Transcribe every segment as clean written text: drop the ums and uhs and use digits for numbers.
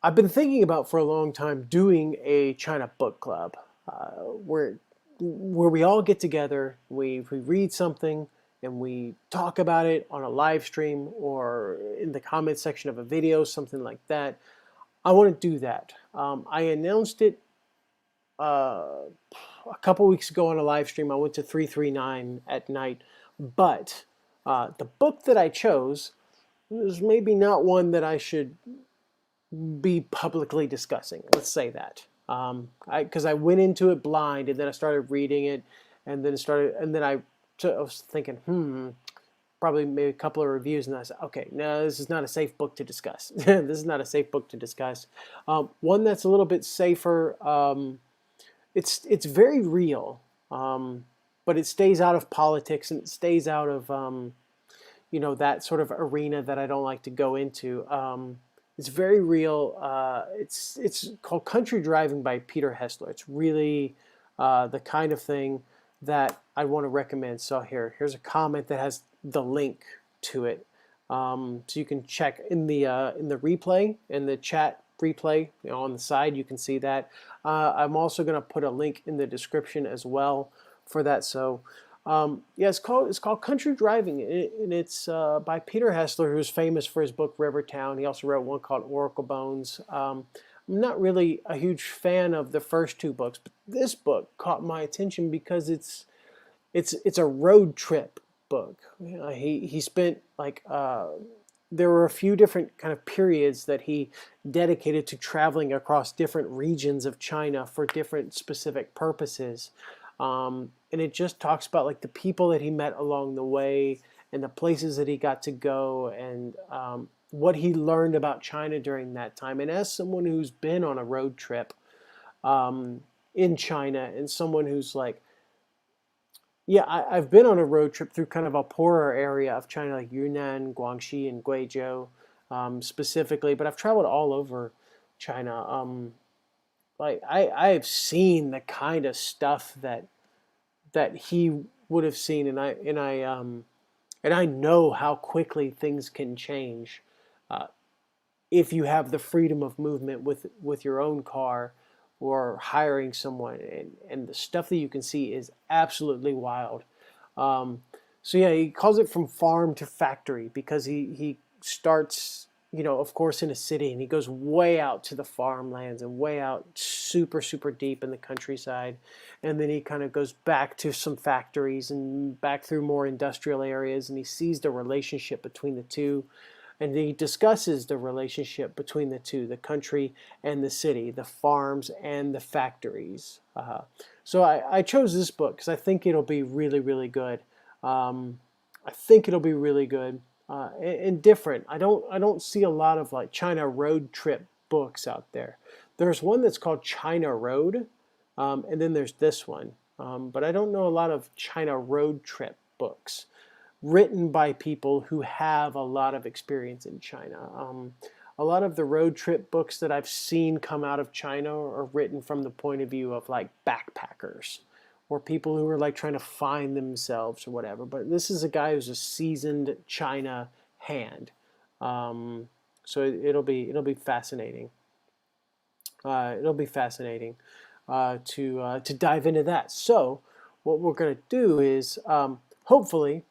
I've been thinking about for a long time doing a China book club, where we all get together, we read something, and we talk about it on a live stream or in the comment section of a video, something like that. I want to do that. I announced it uh, a couple weeks ago on a live stream. I went to 339 at night, but the book that I chose is maybe not one that I should be publicly discussing. Let's say that. Because I went into it blind, and then I started reading it, and then I was thinking, probably made a couple of reviews, and I said, okay, no, this is not a safe book to discuss. This is not a safe book to discuss. One that's a little bit safer. It's very real, but it stays out of politics, and it stays out of that sort of arena that I don't like to go into. It's very real. It's called Country Driving by Peter Hessler. It's really the kind of thing that I want to recommend. So here's a comment that has the link to it, so you can check in the replay, in the chat replay, on the side. You can see that. I'm also going to put a link in the description as well for that. So yeah, it's called Country Driving, and it's by Peter Hessler, who's famous for his book Rivertown. He also wrote one called Oracle Bones. I'm not really a huge fan of the first two books, but this book caught my attention because it's a road trip book. He spent there were a few different kind of periods that he dedicated to traveling across different regions of China for different specific purposes. And it just talks about like the people that he met along the way and the places that he got to go, and what he learned about China during that time. And as someone who's been on a road trip in China, and someone who's like, yeah, I've been on a road trip through kind of a poorer area of China, like Yunnan, Guangxi, and Guizhou specifically, but I've traveled all over China. I've seen the kind of stuff that he would have seen, and I know how quickly things can change uh, if you have the freedom of movement with your own car or hiring someone, and the stuff that you can see is absolutely wild. Um, so yeah, he calls it from farm to factory because he starts, of course, in a city, and he goes way out to the farmlands and way out super, super deep in the countryside. And then he kind of goes back to some factories and back through more industrial areas, and he sees the relationship between the two. And he discusses the relationship between the two, the country and the city, the farms and the factories. So I chose this book because I think it'll be really, really good. I think it'll be really good and different. I don't see a lot of like China road trip books out there. There's one that's called China Road, and then there's this one. But I don't know a lot of China road trip books written by people who have a lot of experience in China. A lot of the road trip books that I've seen come out of China are written from the point of view of like backpackers or people who are like trying to find themselves or whatever. But this is a guy who's a seasoned China hand. So it'll be fascinating. It'll be fascinating to dive into that. So what we're going to do is hopefully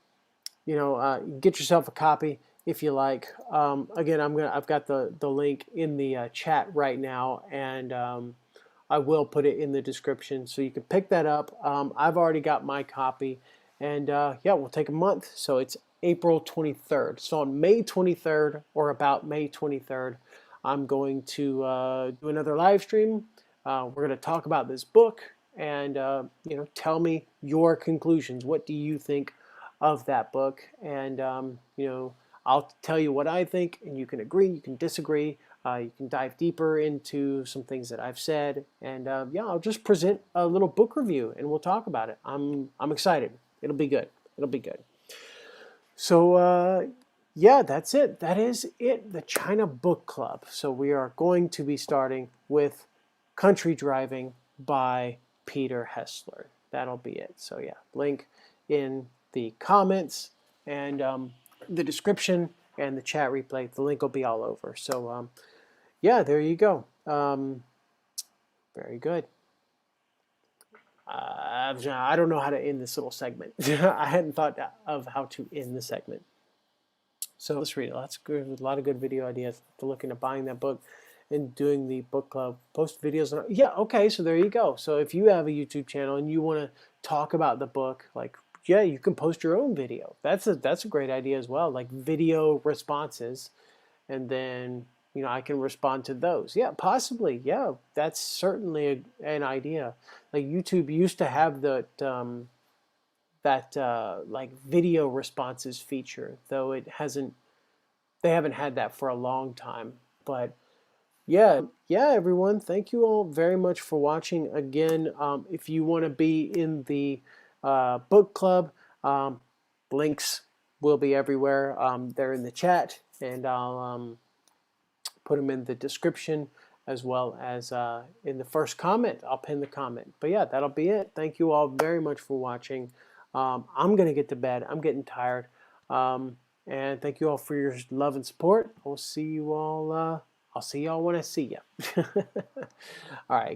get yourself a copy if you like. Again, I've got the link in the chat right now, and I will put it in the description so you can pick that up. I've already got my copy, and yeah, we'll take a month. So it's April 23rd. So on May 23rd, or about May 23rd, I'm going to do another live stream. We're going to talk about this book, and tell me your conclusions. What do you think of that book? And I'll tell you what I think, and you can agree, you can disagree, you can dive deeper into some things that I've said, and yeah, I'll just present a little book review, and we'll talk about it. I'm excited. It'll be good. It'll be good. So yeah, that's it. That is it. The China Book Club. So we are going to be starting with Country Driving by Peter Hessler. That'll be it. So yeah, link in the comments and the description and the chat replay. The link will be all over. So yeah, there you go. Very good. I don't know how to end this little segment. I hadn't thought of how to end the segment. So let's read it. Let's good, a lot of good video ideas. To looking at buying that book and doing the book club, post videos. Yeah, okay. So there you go. So if you have a YouTube channel and you want to talk about the book, like yeah, you can post your own video. That's a great idea as well. Like video responses, and then I can respond to those. Yeah, possibly. Yeah, that's certainly an idea. Like YouTube used to have that like video responses feature, though it hasn't. They haven't had that for a long time. But yeah, everyone, thank you all very much for watching. Again, if you want to be in the book club, um, links will be everywhere. They're in the chat, and I'll put them in the description as well as in the first comment. I'll pin the comment. But yeah, that'll be it. Thank you all very much for watching. I'm going to get to bed. I'm getting tired. And thank you all for your love and support. I'll see you all. I'll see y'all when I see you. All right.